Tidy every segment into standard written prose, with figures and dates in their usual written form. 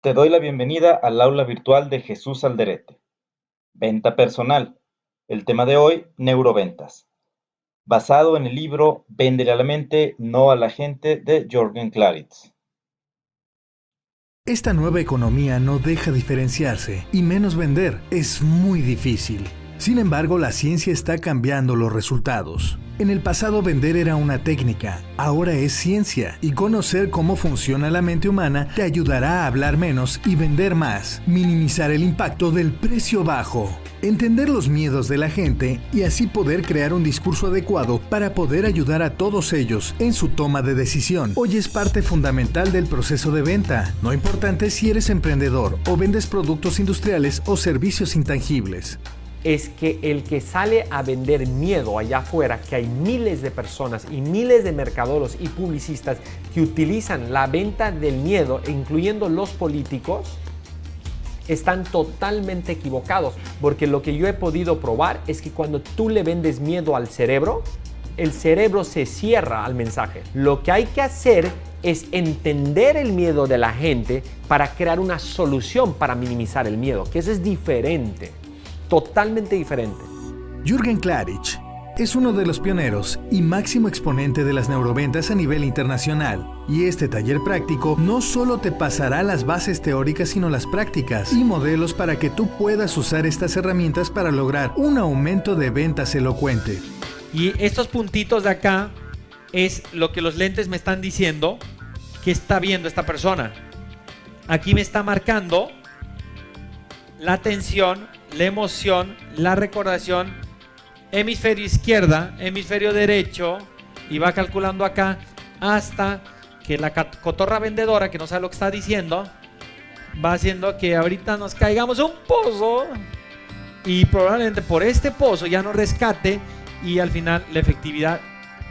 Te doy la bienvenida al aula virtual de Jesús Alderete. Venta personal. El tema de hoy, neuroventas. Basado en el libro Véndele a la mente, no a la gente de Jürgen Klaritz. Esta nueva economía no deja diferenciarse y menos vender es muy difícil. Sin embargo, la ciencia está cambiando los resultados. En el pasado vender era una técnica, ahora es ciencia, y conocer cómo funciona la mente humana te ayudará a hablar menos y vender más, minimizar el impacto del precio bajo, entender los miedos de la gente y así poder crear un discurso adecuado para poder ayudar a todos ellos en su toma de decisión. Hoy es parte fundamental del proceso de venta, no importante si eres emprendedor o vendes productos industriales o servicios intangibles. Es que el que sale a vender miedo allá afuera, que hay miles de personas y miles de mercaderos y publicistas que utilizan la venta del miedo, incluyendo los políticos, están totalmente equivocados, porque lo que yo he podido probar es que cuando tú le vendes miedo al cerebro, el cerebro se cierra al mensaje. Lo que hay que hacer es entender el miedo de la gente para crear una solución para minimizar el miedo, que eso es diferente. Totalmente diferente. Jürgen Klaritz es uno de los pioneros y máximo exponente de las neuroventas a nivel internacional. Y este taller práctico no solo te pasará las bases teóricas, sino las prácticas y modelos para que tú puedas usar estas herramientas para lograr un aumento de ventas elocuente. Y estos puntitos de acá es lo que los lentes me están diciendo que está viendo esta persona. Aquí me está marcando la atención, la emoción, la recordación, hemisferio izquierda, hemisferio derecho, y va calculando acá hasta que la cotorra vendedora, que no sabe lo que está diciendo, va haciendo que ahorita nos caigamos un pozo y probablemente por este pozo ya nos rescate y al final la efectividad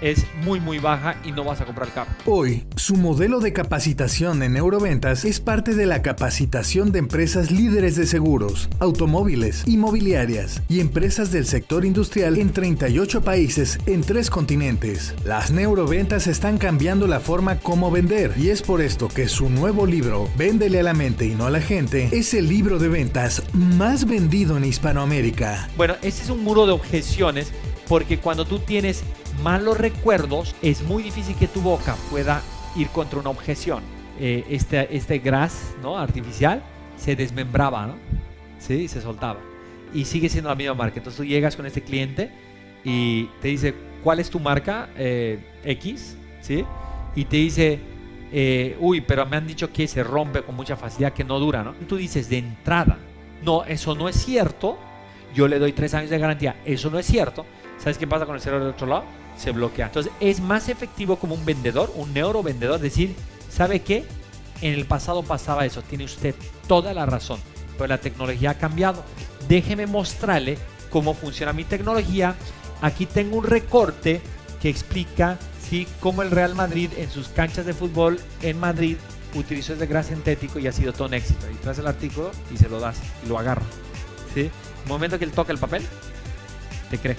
es muy baja y no vas a comprar carro. Hoy, su modelo de capacitación en neuroventas es parte de la capacitación de empresas líderes de seguros, automóviles, inmobiliarias y empresas del sector industrial en 38 países en 3 continentes. Las neuroventas están cambiando la forma como vender y es por esto que su nuevo libro, Véndele a la mente y no a la gente, es el libro de ventas más vendido en Hispanoamérica. Bueno, este es un muro de objeciones porque cuando tú tienes malos recuerdos, es muy difícil que tu boca pueda ir contra una objeción. Este gras, ¿no?, artificial se desmembraba, ¿no? Sí, se soltaba. Y sigue siendo la misma marca. Entonces tú llegas con este cliente y te dice, ¿cuál es tu marca? X, ¿sí? Y te dice, uy, pero me han dicho que se rompe con mucha facilidad, que no dura, ¿no? Y tú dices de entrada, no, eso no es cierto. Yo le doy 3 años de garantía. Eso no es cierto. ¿Sabes qué pasa con el cerebro del otro lado? Se bloquea. Entonces es más efectivo como un vendedor, un neurovendedor, decir, ¿sabe qué? En el pasado pasaba eso, tiene usted toda la razón, pero la tecnología ha cambiado. Déjeme mostrarle cómo funciona mi tecnología. Aquí tengo un recorte que explica, ¿sí?, cómo el Real Madrid en sus canchas de fútbol en Madrid utilizó ese gas sintético y ha sido todo un éxito. Y traes el artículo y se lo das y lo agarra, ¿sí? El momento que él toca el papel, te cree.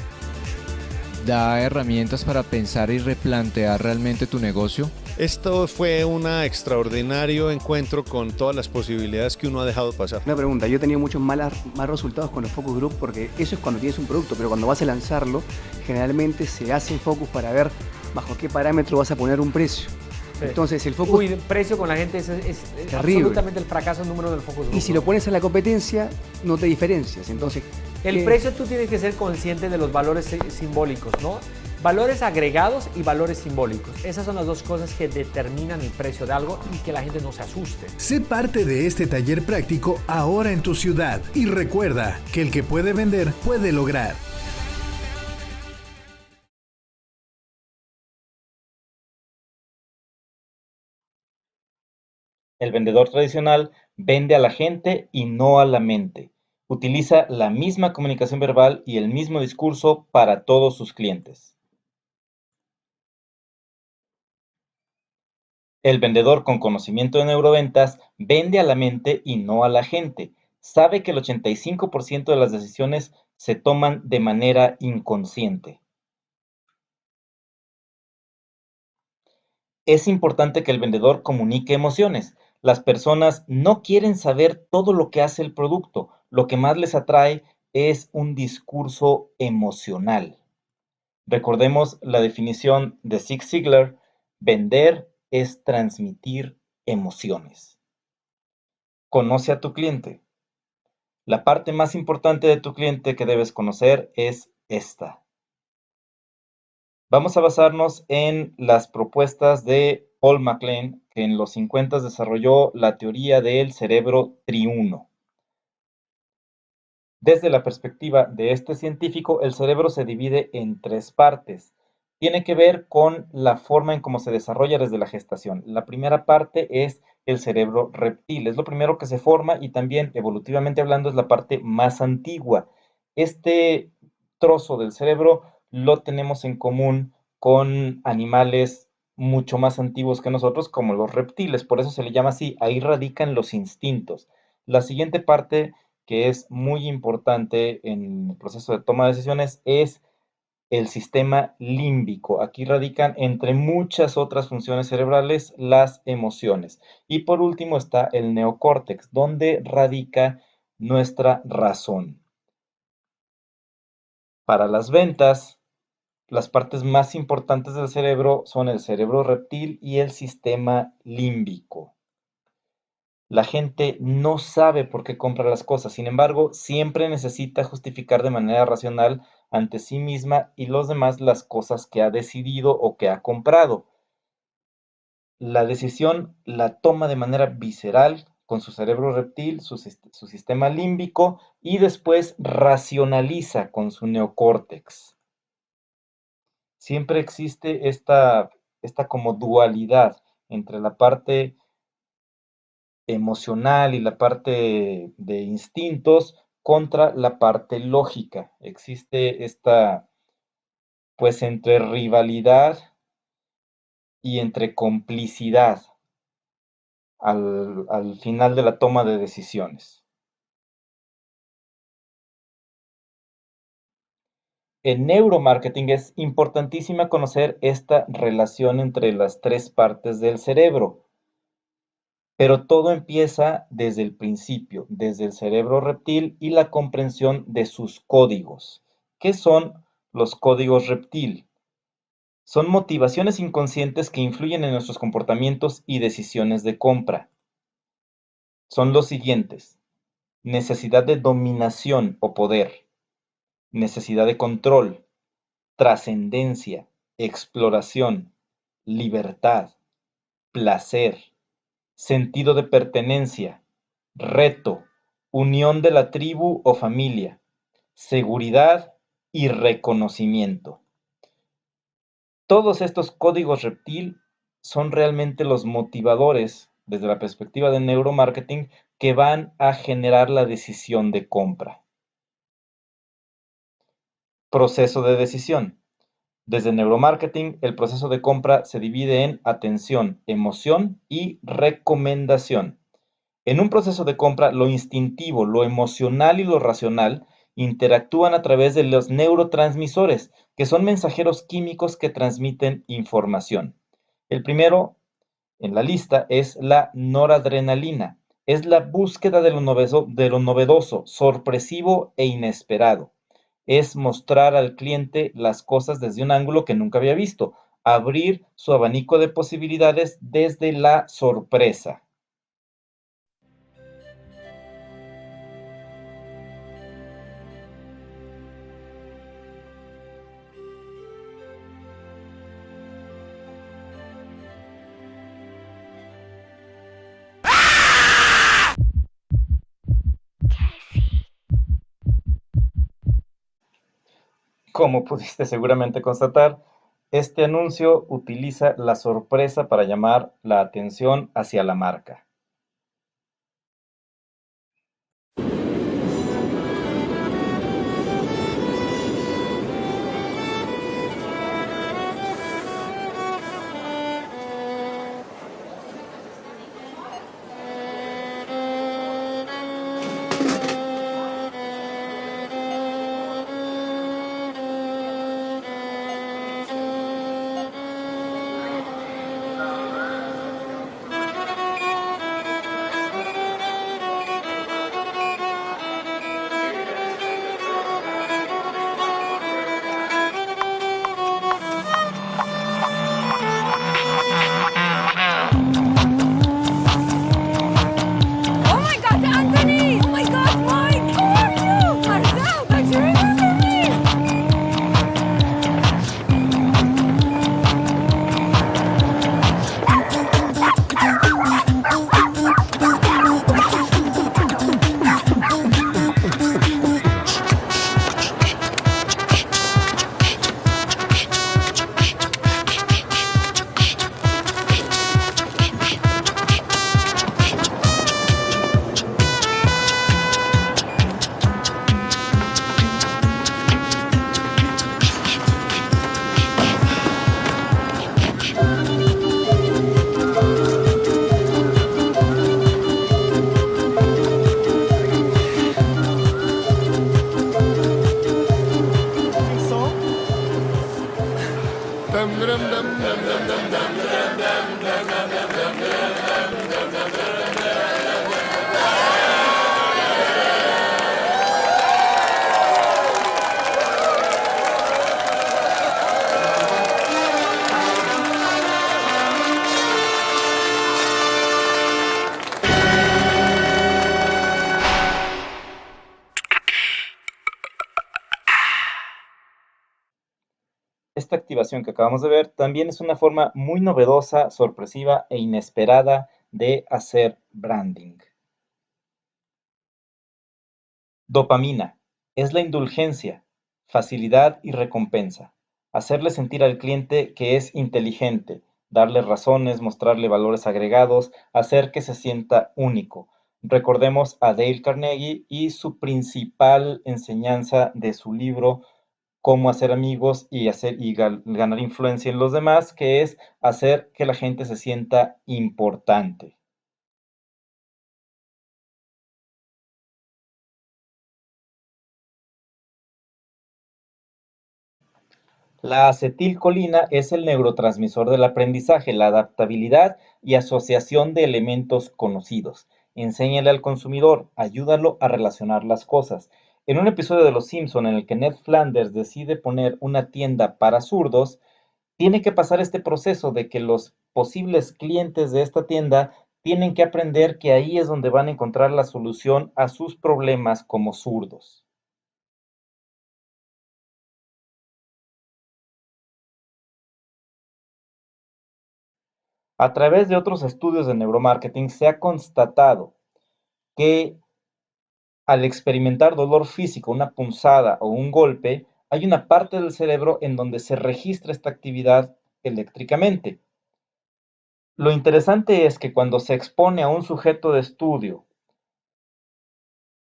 Da herramientas para pensar y replantear realmente tu negocio. Esto fue un extraordinario encuentro con todas las posibilidades que uno ha dejado pasar. Una pregunta, yo he tenido muchos malos resultados con los focus group porque eso es cuando tienes un producto, pero cuando vas a lanzarlo, generalmente se hace focus para ver bajo qué parámetro vas a poner un precio. Sí. Entonces el focus... Uy, el precio con la gente es terrible. absolutamente el fracaso número del focus group. Y si lo pones a la competencia, no te diferencias. Entonces, el precio, tú tienes que ser consciente de los valores simbólicos, ¿no? Valores agregados y valores simbólicos. Esas son las dos cosas que determinan el precio de algo y que la gente no se asuste. Sé parte de este taller práctico ahora en tu ciudad y recuerda que el que puede vender puede lograr. El vendedor tradicional vende a la gente y no a la mente. Utiliza la misma comunicación verbal y el mismo discurso para todos sus clientes. El vendedor con conocimiento de neuroventas vende a la mente y no a la gente. Sabe que el 85% de las decisiones se toman de manera inconsciente. Es importante que el vendedor comunique emociones. Las personas no quieren saber todo lo que hace el producto. Lo que más les atrae es un discurso emocional. Recordemos la definición de Zig Ziglar: vender es transmitir emociones. Conoce a tu cliente. La parte más importante de tu cliente que debes conocer es esta. Vamos a basarnos en las propuestas de Paul MacLean, que en los 50 desarrolló la teoría del cerebro triuno. Desde la perspectiva de este científico, el cerebro se divide en 3 partes. Tiene que ver con la forma en cómo se desarrolla desde la gestación. La primera parte es el cerebro reptil, es lo primero que se forma y también, evolutivamente hablando, es la parte más antigua. Este trozo del cerebro lo tenemos en común con animales mucho más antiguos que nosotros, como los reptiles, por eso se le llama así. Ahí radican los instintos. La siguiente parte, que es muy importante en el proceso de toma de decisiones, es el sistema límbico. Aquí radican, entre muchas otras funciones cerebrales, las emociones. Y por último está el neocórtex, donde radica nuestra razón. Para las ventas, las partes más importantes del cerebro son el cerebro reptil y el sistema límbico. La gente no sabe por qué compra las cosas, sin embargo, siempre necesita justificar de manera racional ante sí misma y los demás las cosas que ha decidido o que ha comprado. La decisión la toma de manera visceral con su cerebro reptil, su sistema límbico, y después racionaliza con su neocórtex. Siempre existe esta como dualidad entre la parte emocional y la parte de instintos contra la parte lógica. Existe esta, pues, entre rivalidad y entre complicidad al final de la toma de decisiones. En neuromarketing es importantísima conocer esta relación entre las 3 partes del cerebro. Pero todo empieza desde el principio, desde el cerebro reptil y la comprensión de sus códigos. ¿Qué son los códigos reptil? Son motivaciones inconscientes que influyen en nuestros comportamientos y decisiones de compra. Son los siguientes: necesidad de dominación o poder, necesidad de control, trascendencia, exploración, libertad, placer, sentido de pertenencia, reto, unión de la tribu o familia, seguridad y reconocimiento. Todos estos códigos reptil son realmente los motivadores, desde la perspectiva de neuromarketing, que van a generar la decisión de compra. Proceso de decisión. Desde neuromarketing, el proceso de compra se divide en atención, emoción y recomendación. En un proceso de compra, lo instintivo, lo emocional y lo racional interactúan a través de los neurotransmisores, que son mensajeros químicos que transmiten información. El primero en la lista es la noradrenalina. Es la búsqueda de lo novedoso, sorpresivo e inesperado. Es mostrar al cliente las cosas desde un ángulo que nunca había visto, abrir su abanico de posibilidades desde la sorpresa. Como pudiste seguramente constatar, este anuncio utiliza la sorpresa para llamar la atención hacia la marca. esta activación que acabamos de ver también es una forma muy novedosa, sorpresiva e inesperada de hacer branding. Dopamina es la indulgencia, facilidad y recompensa. Hacerle sentir al cliente que es inteligente, darle razones, mostrarle valores agregados, hacer que se sienta único. Recordemos a Dale Carnegie y su principal enseñanza de su libro Cómo hacer amigos y ganar influencia en los demás, que es hacer que la gente se sienta importante. La acetilcolina es el neurotransmisor del aprendizaje, la adaptabilidad y asociación de elementos conocidos. Enséñale al consumidor, ayúdalo a relacionar las cosas. En un episodio de Los Simpson en el que Ned Flanders decide poner una tienda para zurdos, tiene que pasar este proceso de que los posibles clientes de esta tienda tienen que aprender que ahí es donde van a encontrar la solución a sus problemas como zurdos. A través de otros estudios de neuromarketing se ha constatado que al experimentar dolor físico, una punzada o un golpe, hay una parte del cerebro en donde se registra esta actividad eléctricamente. Lo interesante es que cuando se expone a un sujeto de estudio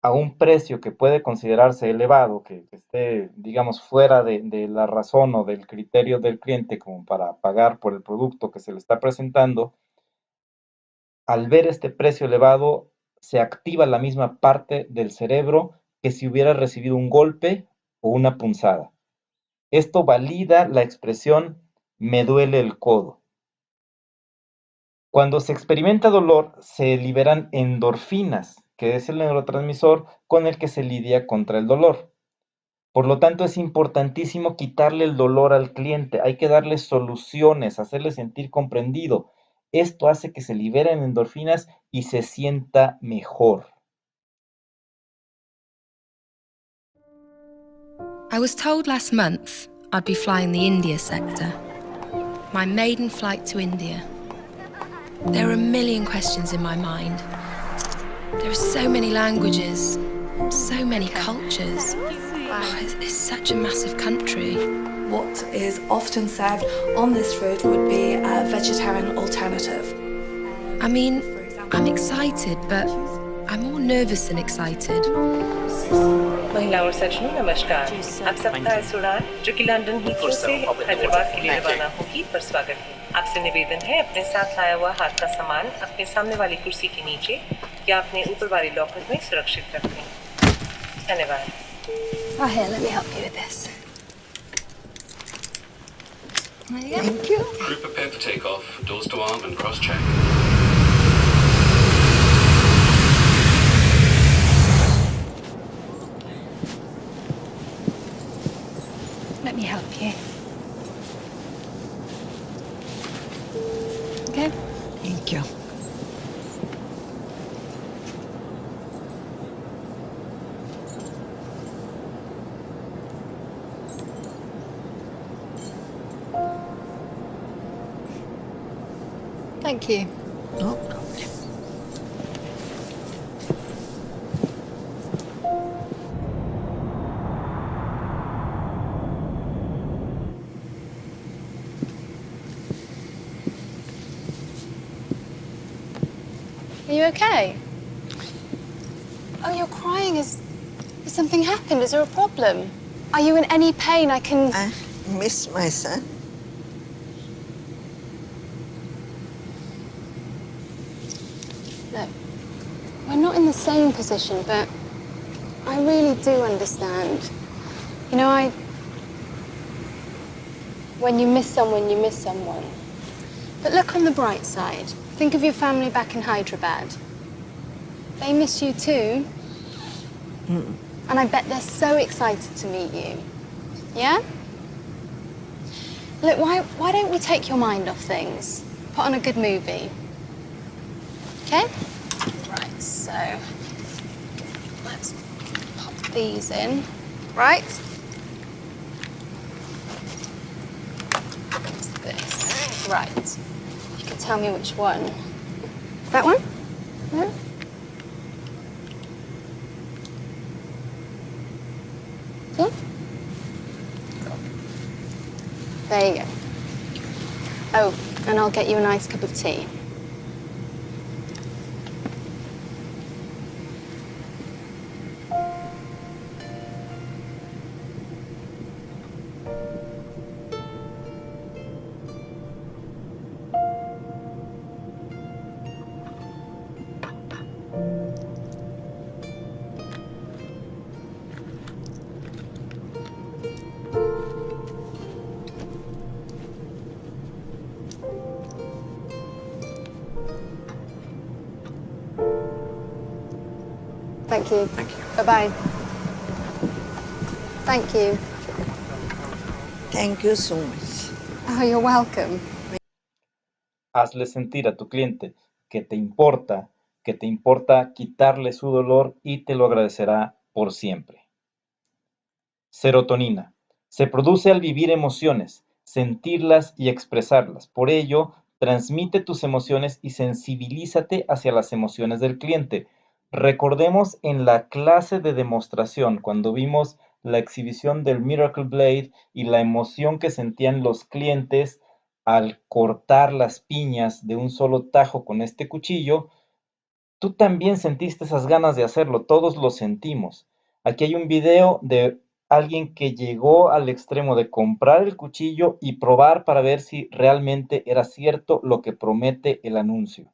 a un precio que puede considerarse elevado, que esté, digamos, fuera de la razón o del criterio del cliente como para pagar por el producto que se le está presentando, al ver este precio elevado, se activa la misma parte del cerebro que si hubiera recibido un golpe o una punzada. Esto valida la expresión me duele el codo. Cuando se experimenta dolor, se liberan endorfinas, que es el neurotransmisor con el que se lidia contra el dolor. Por lo tanto, es importantísimo quitarle el dolor al cliente. Hay que darle soluciones, hacerle sentir comprendido. Esto hace que se liberen endorfinas y se sienta mejor. I was told last month I'd be flying the India sector. My maiden flight to India. There are a million questions in my mind. There are so many languages, so many cultures. Oh, it's such a massive country. What is often served on this route would be a vegetarian alternative. I mean, I'm excited, but I'm more nervous than excited. महिलाओं और सज्जनों नमस्कार। आप सबका इस उड़ान जो कि लंदन हीथ्रो से हैदराबाद के लिए रवाना होगी पर स्वागत है। आपसे निवेदन है अपने साथ लाया हुआ हाथ का सामान अपने सामने वाली कुर्सी के नीचे या अपने ऊपर वाली लॉकर में सुरक्षित रखें। धन्यवाद। Oh, here, let me help you with this. There you go. Thank you. Crew prepare for takeoff. Doors to arm and cross-check. Let me help you. Okay? Thank you. Thank you. No problem. Are you okay? Oh, you're crying. Has something happened? Is there a problem? Are you in any pain? I can... I miss my son. Look, we're not in the same position, but I really do understand. You know, when you miss someone, you miss someone. But look on the bright side. Think of your family back in Hyderabad. They miss you too. And I bet they're so excited to meet you. Yeah? Look, why don't we take your mind off things? Put on a good movie. Okay? Right, so let's pop these in. Right? this. Right. You could tell me which one. That one? No? Yeah? There you go. Oh, and I'll get you a nice cup of tea. Thank you. Thank you. Bye-bye. Thank you. Thank you so much. Oh, you're welcome. Hazle sentir a tu cliente que te importa quitarle su dolor y te lo agradecerá por siempre. Serotonina. Se produce al vivir emociones, sentirlas y expresarlas. Por ello, transmite tus emociones y sensibilízate hacia las emociones del cliente. Recordemos en la clase de demostración, cuando vimos la exhibición del Miracle Blade y la emoción que sentían los clientes al cortar las piñas de un solo tajo con este cuchillo, tú también sentiste esas ganas de hacerlo, todos lo sentimos. Aquí hay un video de alguien que llegó al extremo de comprar el cuchillo y probar para ver si realmente era cierto lo que promete el anuncio.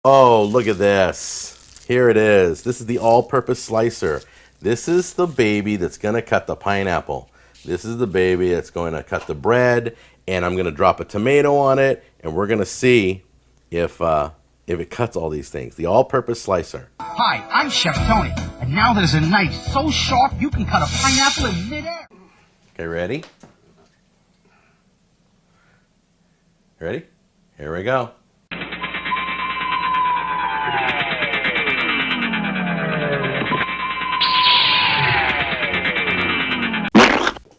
Oh, look at this. Here it is. This is the all-purpose slicer. This is the baby that's going to cut the pineapple. This is the baby that's going to cut the bread, and I'm going to drop a tomato on it, and we're going to see if it cuts all these things. The all-purpose slicer. Hi, I'm Chef Tony, and now there's a knife so sharp you can cut a pineapple in midair. Okay, ready? Ready? Here we go.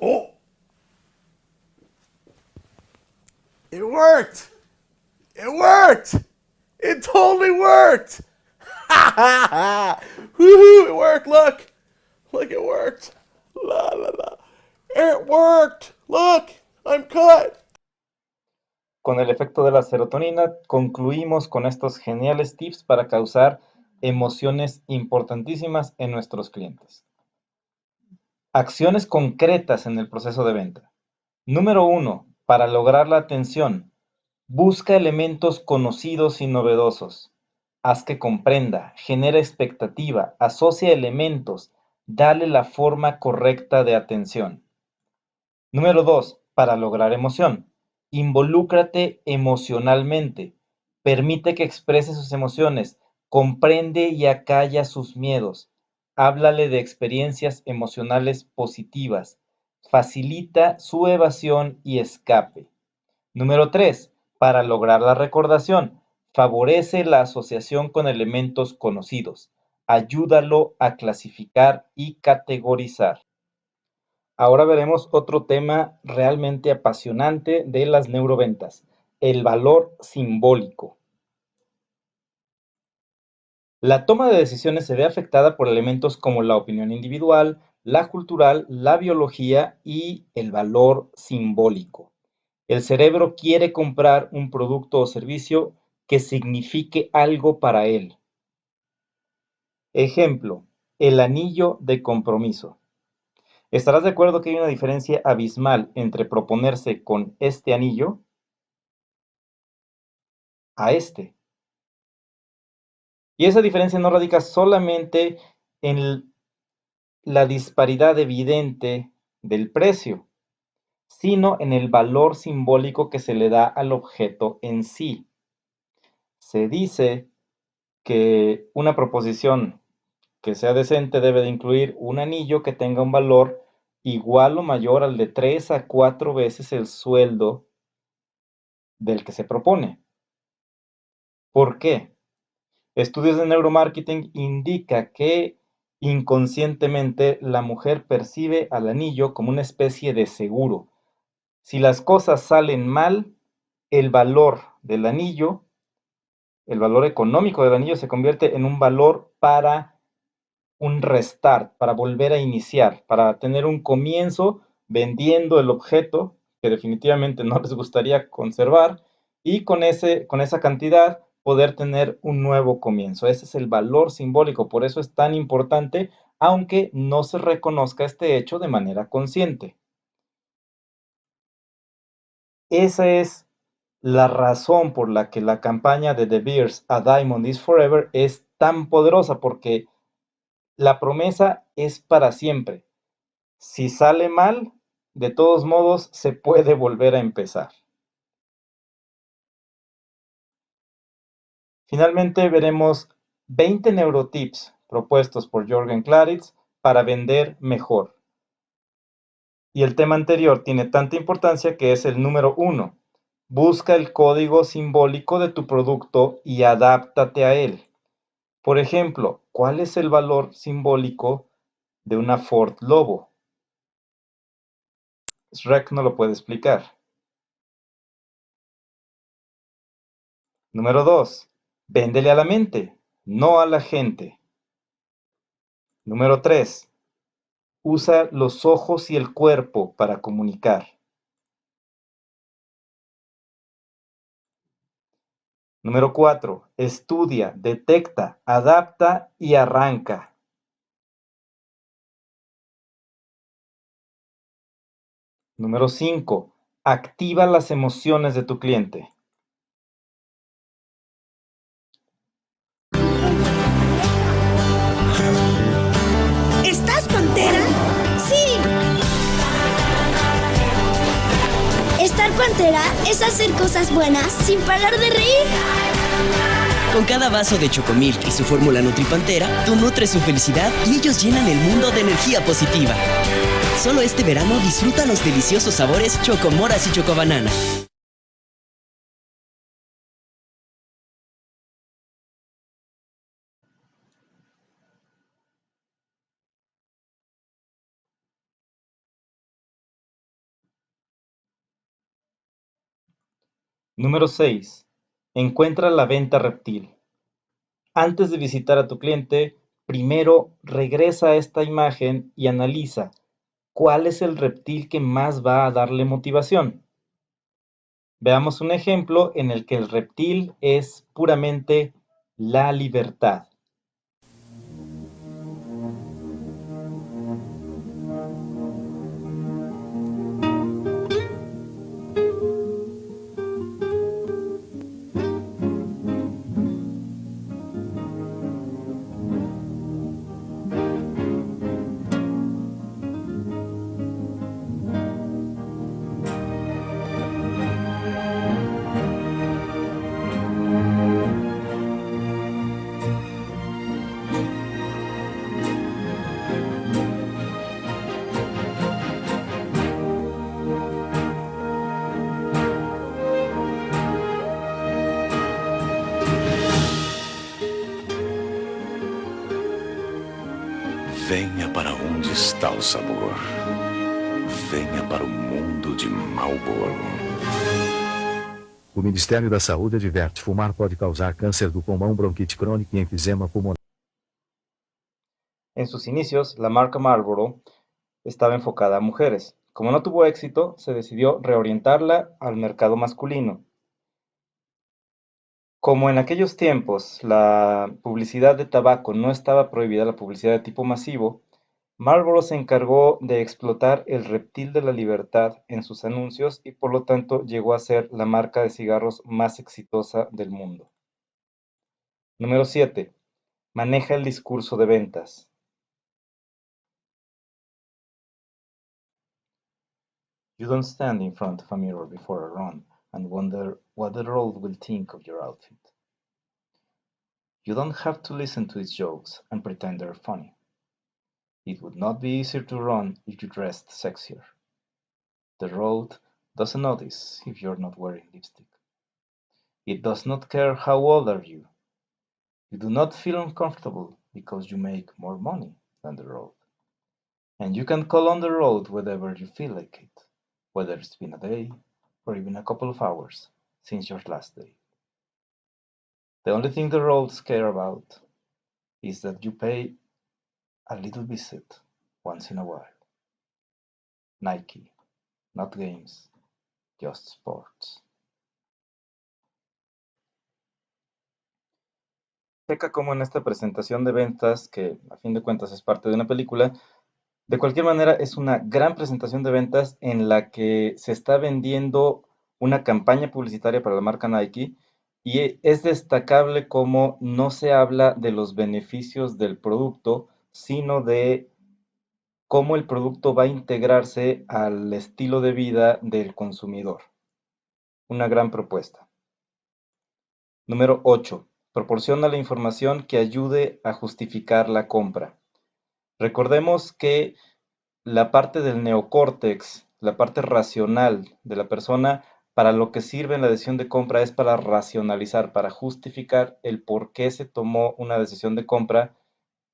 Oh! It worked! It worked! It totally worked! Ha ha ha! Woohoo! It worked! Look! Look, it worked! La la la! It worked! Look! I'm cut! Con el efecto de la serotonina, concluimos con estos geniales tips para causar emociones importantísimas en nuestros clientes. Acciones concretas en el proceso de venta. Número 1. Para lograr la atención, busca elementos conocidos y novedosos. Haz que comprenda, genera expectativa, asocia elementos, dale la forma correcta de atención. Número 2. Para lograr emoción, involúcrate emocionalmente, permite que exprese sus emociones, comprende y acalla sus miedos, háblale de experiencias emocionales positivas, facilita su evasión y escape. Número 3. Para lograr la recordación, favorece la asociación con elementos conocidos, ayúdalo a clasificar y categorizar. Ahora veremos otro tema realmente apasionante de las neuroventas, el valor simbólico. La toma de decisiones se ve afectada por elementos como la opinión individual, la cultural, la biología y el valor simbólico. El cerebro quiere comprar un producto o servicio que signifique algo para él. Ejemplo, el anillo de compromiso. ¿Estarás de acuerdo que hay una diferencia abismal entre proponerse con este anillo a este? Y esa diferencia no radica solamente en la disparidad evidente del precio, sino en el valor simbólico que se le da al objeto en sí. Se dice que una proposición que sea decente debe de incluir un anillo que tenga un valor igual o mayor al de 3 a 4 veces el sueldo del que se propone. ¿Por qué? Estudios de neuromarketing indican que inconscientemente la mujer percibe al anillo como una especie de seguro, Si las cosas salen mal, el valor del anillo, el valor económico del anillo se convierte en un valor para un restart, para volver a iniciar, para tener un comienzo vendiendo el objeto que definitivamente no les gustaría conservar y con esa cantidad poder tener un nuevo comienzo. Ese es el valor simbólico, por eso es tan importante, aunque no se reconozca este hecho de manera consciente. Esa es la razón por la que la campaña de De Beers A Diamond is Forever es tan poderosa, porque la promesa es para siempre. Si sale mal, de todos modos se puede volver a empezar. Finalmente veremos 20 neurotips propuestos por Jürgen Klaritz para vender mejor. Y el tema anterior tiene tanta importancia que es el número 1. Busca el código simbólico de tu producto y adáptate a él. Por ejemplo, ¿cuál es el valor simbólico de una Ford Lobo? Shrek no lo puede explicar. Número 2. Véndele a la mente, no a la gente. Número 3. Usa los ojos y el cuerpo para comunicar. Número 4. Estudia, detecta, adapta y arranca. Número 5. Activa las emociones de tu cliente. ¿Estás pantera? ¡Sí! Estar pantera es hacer cosas buenas sin parar de reír. Con cada vaso de Chocomilk y su fórmula Nutripantera, tú nutres su felicidad y ellos llenan el mundo de energía positiva. Solo este verano disfruta los deliciosos sabores Chocomoras y Chocobanana. Número 6. Encuentra la venta reptil. Antes de visitar a tu cliente, primero regresa a esta imagen y analiza cuál es el reptil que más va a darle motivación. Veamos un ejemplo en el que el reptil es puramente la libertad. Venha para onde está o sabor. Venha para o mundo de Marlboro. O Ministério da Saúde adverte: fumar pode causar câncer do pulmão, bronquite crônica e enfisema pulmonar. En sus inicios, la marca Marlboro estaba enfocada a mujeres. Como no tuvo éxito, se decidió reorientarla al mercado masculino. Como en aquellos tiempos la publicidad de tabaco no estaba prohibida, la publicidad de tipo masivo, Marlboro se encargó de explotar el reptil de la libertad en sus anuncios y por lo tanto llegó a ser la marca de cigarros más exitosa del mundo. Número 7. Maneja el discurso de ventas. You don't stand in front of a mirror before a run and wonder what the road will think of your outfit. You don't have to listen to its jokes and pretend they're funny. It would not be easier to run if you dressed sexier. The road doesn't notice if you're not wearing lipstick. It does not care how old are you. You do not feel uncomfortable because you make more money than the road. And you can call on the road whenever you feel like it. whether it's been a day or even a couple of hours since your last day. The only thing the roads care about is that you pay a little visit once in a while. Nike, not games, just sports. Checa cómo en esta presentación de ventas, que a fin de cuentas es parte de una película, de cualquier manera es una gran presentación de ventas en la que se está vendiendo una campaña publicitaria para la marca Nike y es destacable cómo no se habla de los beneficios del producto, sino de cómo el producto va a integrarse al estilo de vida del consumidor. Una gran propuesta. Número 8. Proporciona la información que ayude a justificar la compra. Recordemos que la parte del neocórtex, la parte racional de la persona, para lo que sirve en la decisión de compra es para racionalizar, para justificar el por qué se tomó una decisión de compra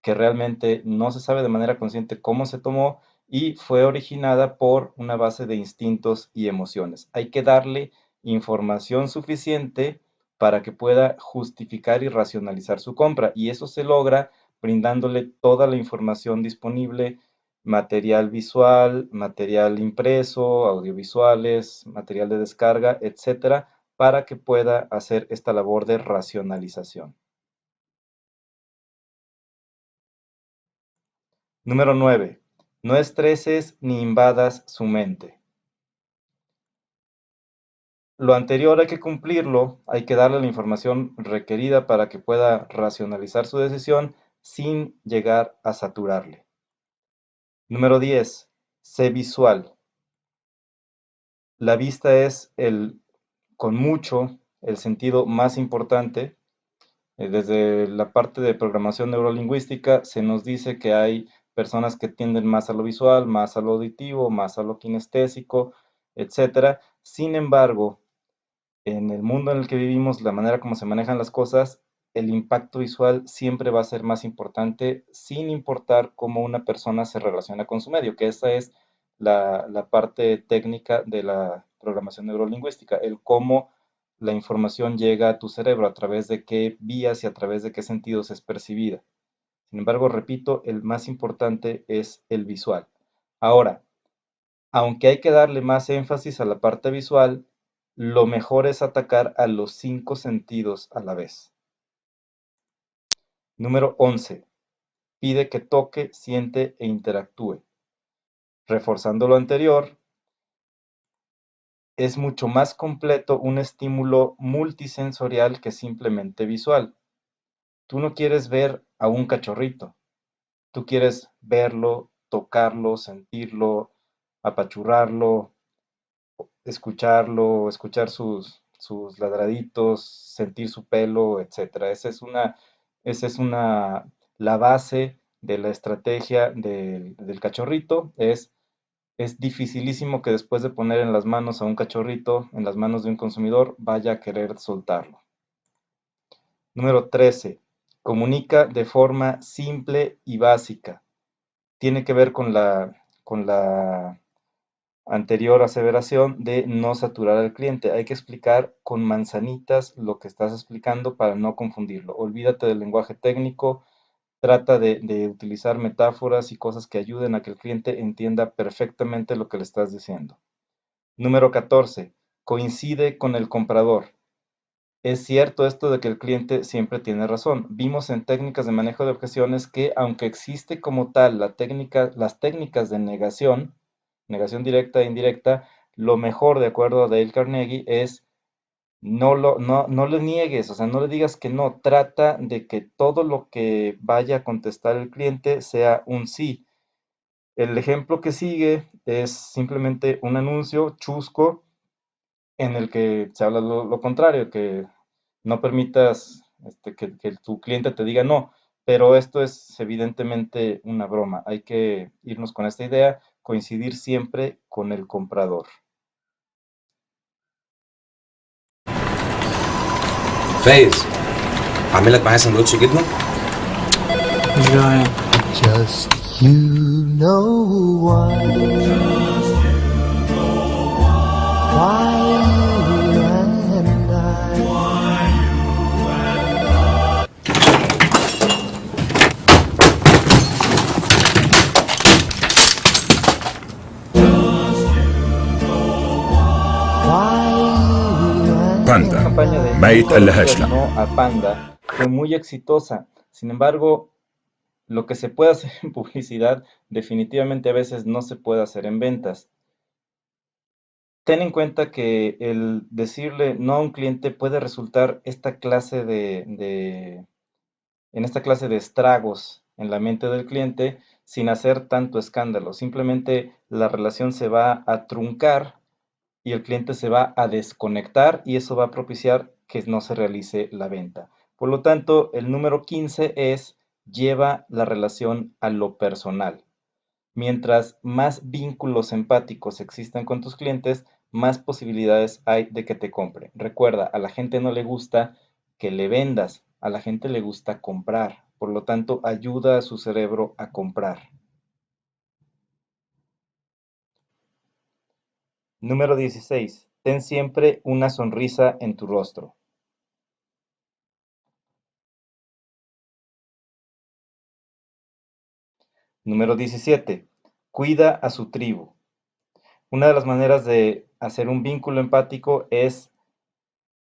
que realmente no se sabe de manera consciente cómo se tomó y fue originada por una base de instintos y emociones. Hay que darle información suficiente para que pueda justificar y racionalizar su compra y eso se logra brindándole toda la información disponible, material visual, material impreso, audiovisuales, material de descarga, etcétera, para que pueda hacer esta labor de racionalización. Número 9. No estreses ni invadas su mente. Lo anterior hay que cumplirlo, hay que darle la información requerida para que pueda racionalizar su decisión sin llegar a saturarle. Número 10. Sé visual. La vista es con mucho el sentido más importante. Desde la parte de programación neurolingüística se nos dice que hay personas que tienden más a lo visual, más a lo auditivo, más a lo kinestésico, etc. Sin embargo, en el mundo en el que vivimos, la manera como se manejan las cosas, el impacto visual siempre va a ser más importante, sin importar cómo una persona se relaciona con su medio, que esa es la parte técnica de la programación neurolingüística, el cómo la información llega a tu cerebro, a través de qué vías y a través de qué sentidos es percibida. Sin embargo, repito, el más importante es el visual. Ahora, aunque hay que darle más énfasis a la parte visual, lo mejor es atacar a los 5 sentidos a la vez. Número 11. Pide que toque, siente e interactúe. Reforzando lo anterior, es mucho más completo un estímulo multisensorial que simplemente visual. Tú no quieres ver a un cachorrito, tú quieres verlo, tocarlo, sentirlo, apachurrarlo, escucharlo, escuchar sus ladraditos, sentir su pelo, etc. Esa es la base de la estrategia del cachorrito. Es dificilísimo que después de poner en las manos a un cachorrito, en las manos de un consumidor, vaya a querer soltarlo. Número 13. Comunica de forma simple y básica. Tiene que ver con la anterior aseveración de no saturar al cliente. Hay que explicar con manzanitas lo que estás explicando para no confundirlo. Olvídate del lenguaje técnico, trata de utilizar metáforas y cosas que ayuden a que el cliente entienda perfectamente lo que le estás diciendo. Número 14. Coincide con el comprador. Es cierto esto de que el cliente siempre tiene razón. Vimos en técnicas de manejo de objeciones que aunque existe como tal las técnicas de negación directa e indirecta, lo mejor, de acuerdo a Dale Carnegie, es no le niegues, o sea, no le digas que no. Trata de que todo lo que vaya a contestar el cliente sea un sí. El ejemplo que sigue es simplemente un anuncio chusco en el que se habla lo contrario, que no permitas que tu cliente te diga no, pero esto es evidentemente una broma. Hay que irnos con esta idea, coincidir siempre con el comprador. فايز اعمل لك معايا سندوتش جبنه مش جعان. Just you know why campaña de Mate Nunca le digas الهاشلة. no a Panda fue muy exitosa. Sin embargo, lo que se puede hacer en publicidad definitivamente a veces no se puede hacer en ventas. Ten en cuenta que el decirle no a un cliente puede resultar en esta clase de estragos en la mente del cliente sin hacer tanto escándalo. Simplemente la relación se va a truncar y el cliente se va a desconectar y eso va a propiciar que no se realice la venta. Por lo tanto, el número 15 es lleva la relación a lo personal. Mientras más vínculos empáticos existan con tus clientes, más posibilidades hay de que te compre. Recuerda, a la gente no le gusta que le vendas, a la gente le gusta comprar. Por lo tanto, ayuda a su cerebro a comprar. Número 16. Ten siempre una sonrisa en tu rostro. Número 17. Cuida a su tribu. Una de las maneras de hacer un vínculo empático es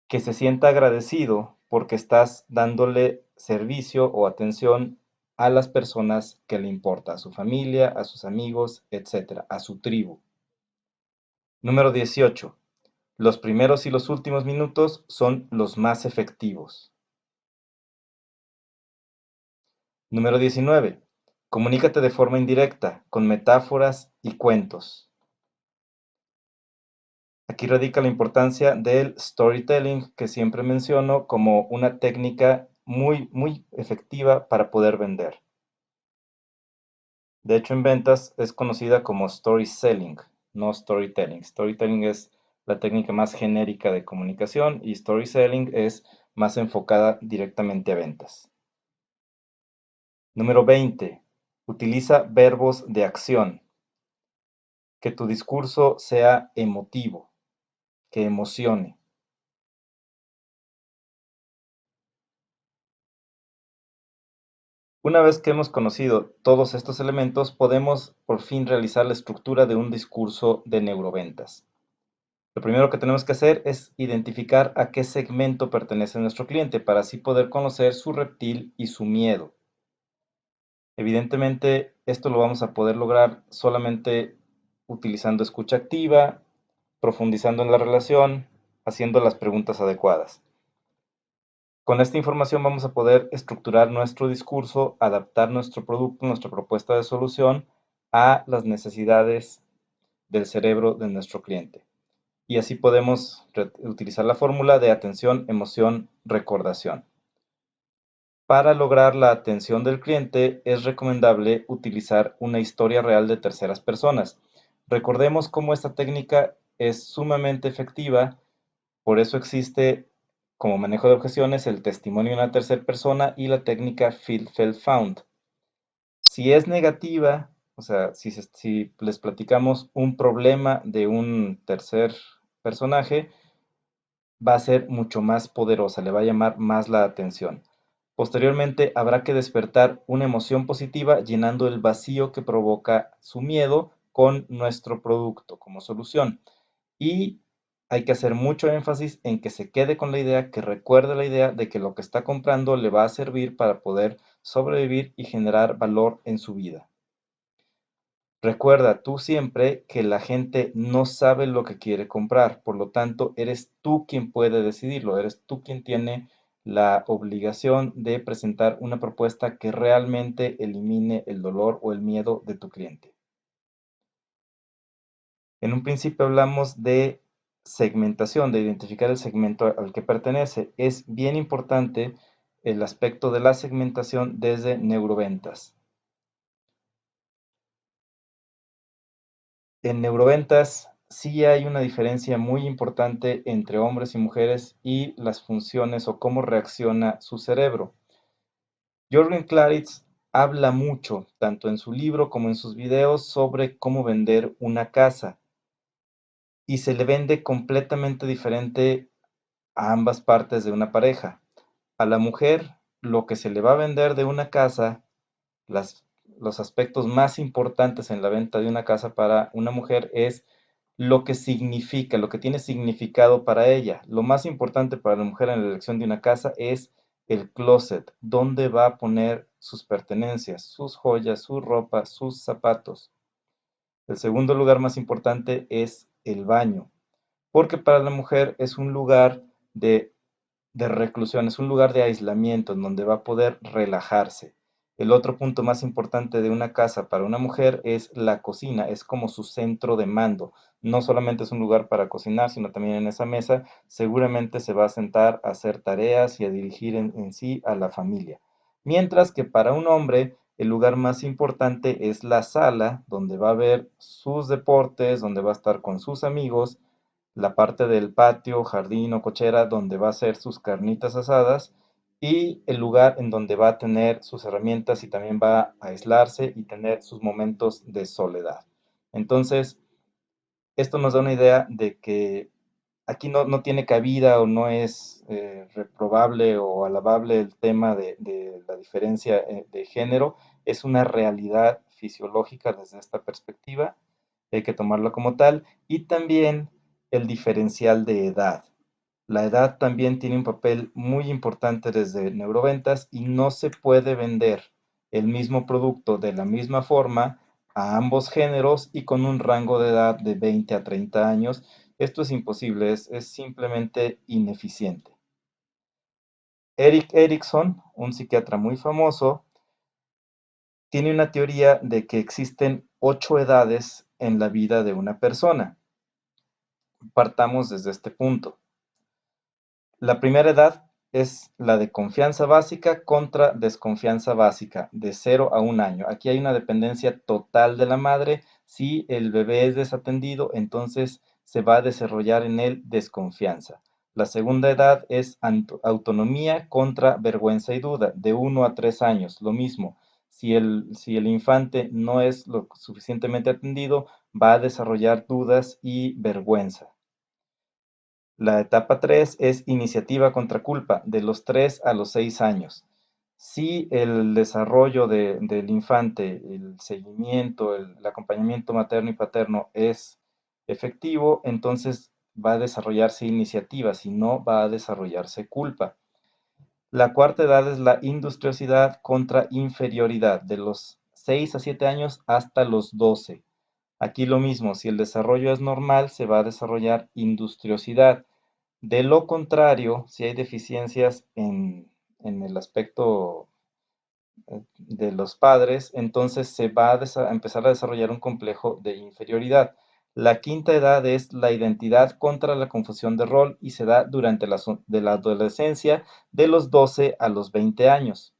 que se sienta agradecido porque estás dándole servicio o atención a las personas que le importa, a su familia, a sus amigos, etc., a su tribu. Número 18. Los primeros y los últimos minutos son los más efectivos. Número 19. Comunícate de forma indirecta, con metáforas y cuentos. Aquí radica la importancia del storytelling, que siempre menciono como una técnica muy efectiva para poder vender. De hecho, en ventas es conocida como story selling, no storytelling. Storytelling es la técnica más genérica de comunicación y story selling es más enfocada directamente a ventas. Número 20. Utiliza verbos de acción. Que tu discurso sea emotivo, que emocione. Una vez que hemos conocido todos estos elementos, podemos por fin realizar la estructura de un discurso de neuroventas. Lo primero que tenemos que hacer es identificar a qué segmento pertenece nuestro cliente para así poder conocer su reptil y su miedo. Evidentemente, esto lo vamos a poder lograr solamente utilizando escucha activa, profundizando en la relación, haciendo las preguntas adecuadas. Con esta información vamos a poder estructurar nuestro discurso, adaptar nuestro producto, nuestra propuesta de solución a las necesidades del cerebro de nuestro cliente. Y así podemos utilizar la fórmula de atención, emoción, recordación. Para lograr la atención del cliente es recomendable utilizar una historia real de terceras personas. Recordemos cómo esta técnica es sumamente efectiva, por eso existe como manejo de objeciones el testimonio en una tercera persona y la técnica Feel-Felt-Found. Si es negativa, o sea, si les platicamos un problema de un tercer personaje, va a ser mucho más poderosa, le va a llamar más la atención. Posteriormente habrá que despertar una emoción positiva llenando el vacío que provoca su miedo con nuestro producto como solución. Y hay que hacer mucho énfasis en que se quede con la idea, que recuerde la idea de que lo que está comprando le va a servir para poder sobrevivir y generar valor en su vida. Recuerda tú siempre que la gente no sabe lo que quiere comprar, por lo tanto eres tú quien puede decidirlo, eres tú quien tiene la obligación de presentar una propuesta que realmente elimine el dolor o el miedo de tu cliente. En un principio hablamos de segmentación, de identificar el segmento al que pertenece. Es bien importante el aspecto de la segmentación desde neuroventas. En neuroventas sí hay una diferencia muy importante entre hombres y mujeres y las funciones o cómo reacciona su cerebro. Jürgen Klaritz habla mucho, tanto en su libro como en sus videos, sobre cómo vender una casa. Y se le vende completamente diferente a ambas partes de una pareja. A la mujer, lo que se le va a vender de una casa, los aspectos más importantes en la venta de una casa para una mujer es lo que significa, lo que tiene significado para ella. Lo más importante para la mujer en la elección de una casa es el closet, donde va a poner sus pertenencias, sus joyas, su ropa, sus zapatos. El segundo lugar más importante es el baño, porque para la mujer es un lugar de reclusión, es un lugar de aislamiento en donde va a poder relajarse. El otro punto más importante de una casa para una mujer es la cocina, es como su centro de mando. No solamente es un lugar para cocinar, sino también en esa mesa seguramente se va a sentar a hacer tareas y a dirigir en sí a la familia. Mientras que para un hombre el lugar más importante es la sala, donde va a ver sus deportes, donde va a estar con sus amigos, la parte del patio, jardín o cochera donde va a hacer sus carnitas asadas y el lugar en donde va a tener sus herramientas y también va a aislarse y tener sus momentos de soledad. Entonces, esto nos da una idea de que aquí no tiene cabida o no es reprobable o alabable el tema de la diferencia de género, es una realidad fisiológica desde esta perspectiva, hay que tomarlo como tal, y también el diferencial de edad. La edad también tiene un papel muy importante desde neuroventas y no se puede vender el mismo producto de la misma forma a ambos géneros y con un rango de edad de 20 a 30 años. Esto es imposible, es simplemente ineficiente. Erik Erikson, un psiquiatra muy famoso, tiene una teoría de que existen 8 edades en la vida de una persona. Partamos desde este punto. La primera edad es la de confianza básica contra desconfianza básica, de 0 a 1 año. Aquí hay una dependencia total de la madre. Si el bebé es desatendido, entonces se va a desarrollar en él desconfianza. La segunda edad es autonomía contra vergüenza y duda, de 1 a 3 años. Lo mismo, si el infante no es lo suficientemente atendido, va a desarrollar dudas y vergüenza. La etapa 3 es iniciativa contra culpa, de los 3 a los 6 años. Si el desarrollo del infante, el seguimiento, el acompañamiento materno y paterno es efectivo, entonces va a desarrollarse iniciativa, si no, va a desarrollarse culpa. La cuarta edad es la industriosidad contra inferioridad, de los 6 a 7 años hasta los 12. Aquí lo mismo, si el desarrollo es normal, se va a desarrollar industriosidad. De lo contrario, si hay deficiencias en el aspecto de los padres, entonces se va a empezar a desarrollar un complejo de inferioridad. La quinta edad es la identidad contra la confusión de rol y se da durante la adolescencia de los 12 a los 20 años.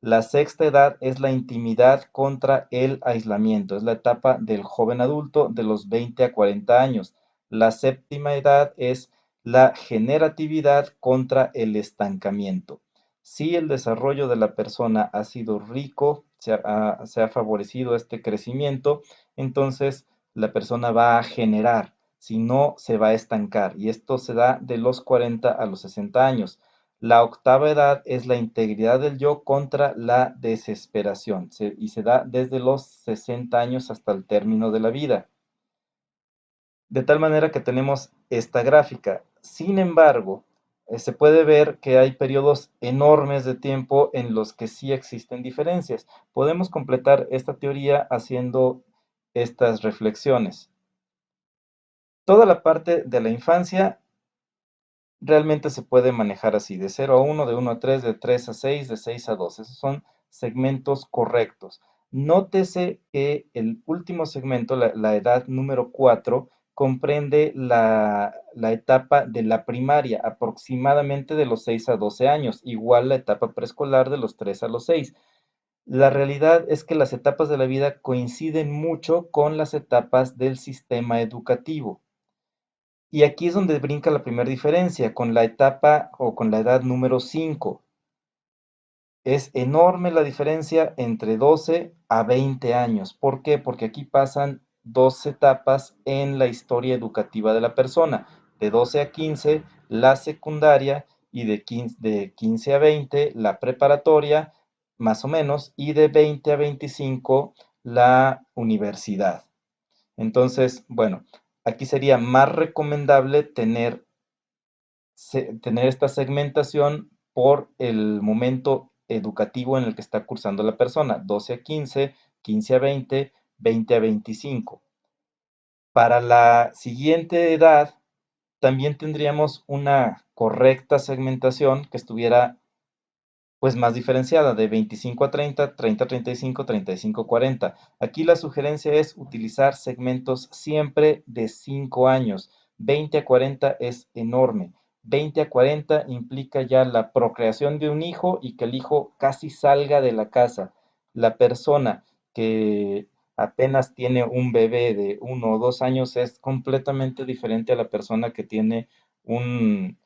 La sexta edad es la intimidad contra el aislamiento, es la etapa del joven adulto de los 20 a 40 años. La séptima edad es la generatividad contra el estancamiento. Si el desarrollo de la persona ha sido rico, se ha favorecido este crecimiento, entonces la persona va a generar, si no se va a estancar, y esto se da de los 40 a los 60 años. La octava edad es la integridad del yo contra la desesperación y se da desde los 60 años hasta el término de la vida. De tal manera que tenemos esta gráfica. Sin embargo, se puede ver que hay periodos enormes de tiempo en los que sí existen diferencias. Podemos completar esta teoría haciendo estas reflexiones. Toda la parte de la infancia realmente se puede manejar así, de 0 a 1, de 1 a 3, de 3 a 6, de 6 a 2. Esos son segmentos correctos. Nótese que el último segmento, la edad número 4, comprende la etapa de la primaria, aproximadamente de los 6 a 12 años, igual la etapa preescolar de los 3 a los 6. La realidad es que las etapas de la vida coinciden mucho con las etapas del sistema educativo. Y aquí es donde brinca la primera diferencia, con la etapa o con la edad número 5. Es enorme la diferencia entre 12 a 20 años. ¿Por qué? Porque aquí pasan 2 etapas en la historia educativa de la persona. De 12 a 15, la secundaria, y de 15 a 20, la preparatoria, más o menos, y de 20 a 25, la universidad. Entonces, bueno, Aquí sería más recomendable tener esta segmentación por el momento educativo en el que está cursando la persona, 12 a 15, 15 a 20, 20 a 25. Para la siguiente edad, también tendríamos una correcta segmentación que estuviera pues más diferenciada, de 25 a 30, 30 a 35, 35 a 40. Aquí la sugerencia es utilizar segmentos siempre de 5 años. 20 a 40 es enorme. 20 a 40 implica ya la procreación de un hijo y que el hijo casi salga de la casa. La persona que apenas tiene un bebé de 1 o 2 años es completamente diferente a la persona que tiene un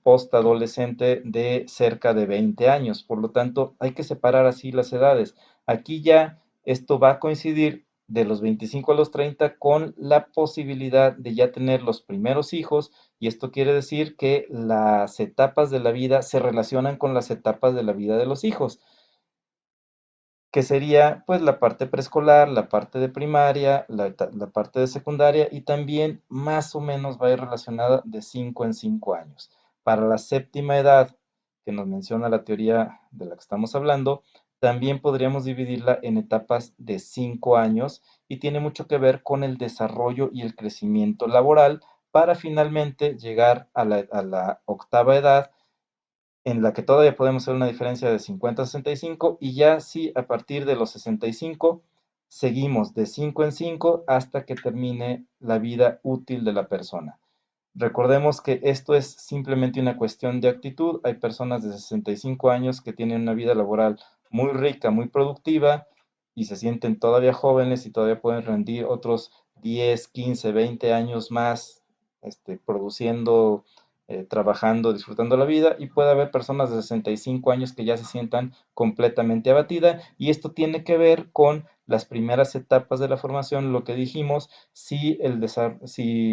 postadolescente de cerca de 20 años. Por lo tanto, hay que separar así las edades. Aquí ya esto va a coincidir de los 25 a los 30 con la posibilidad de ya tener los primeros hijos, y esto quiere decir que las etapas de la vida se relacionan con las etapas de la vida de los hijos, que sería pues la parte preescolar, la parte de primaria, la parte de secundaria, y también más o menos va a ir relacionada de 5 en 5 años. Para la séptima edad, que nos menciona la teoría de la que estamos hablando, también podríamos dividirla en etapas de 5 años y tiene mucho que ver con el desarrollo y el crecimiento laboral para finalmente llegar a la octava edad, en la que todavía podemos hacer una diferencia de 50 a 65, y ya sí, a partir de los 65 seguimos de 5 en 5 hasta que termine la vida útil de la persona. Recordemos que esto es simplemente una cuestión de actitud. Hay personas de 65 años que tienen una vida laboral muy rica, muy productiva, y se sienten todavía jóvenes y todavía pueden rendir otros 10, 15, 20 años más produciendo, trabajando, disfrutando la vida, y puede haber personas de 65 años que ya se sientan completamente abatidas, y esto tiene que ver con las primeras etapas de la formación, lo que dijimos, si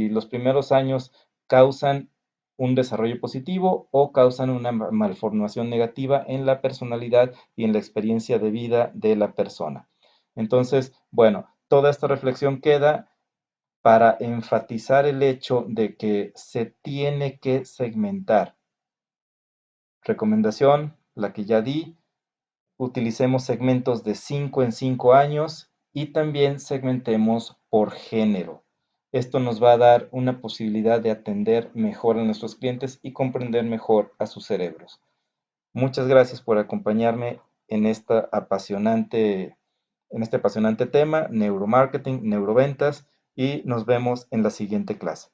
los primeros años causan un desarrollo positivo o causan una malformación negativa en la personalidad y en la experiencia de vida de la persona. Entonces, bueno, toda esta reflexión queda para enfatizar el hecho de que se tiene que segmentar. Recomendación, la que ya di: utilicemos segmentos de 5 en 5 años y también segmentemos por género. Esto nos va a dar una posibilidad de atender mejor a nuestros clientes y comprender mejor a sus cerebros. Muchas gracias por acompañarme en este apasionante tema, neuromarketing, neuroventas, y nos vemos en la siguiente clase.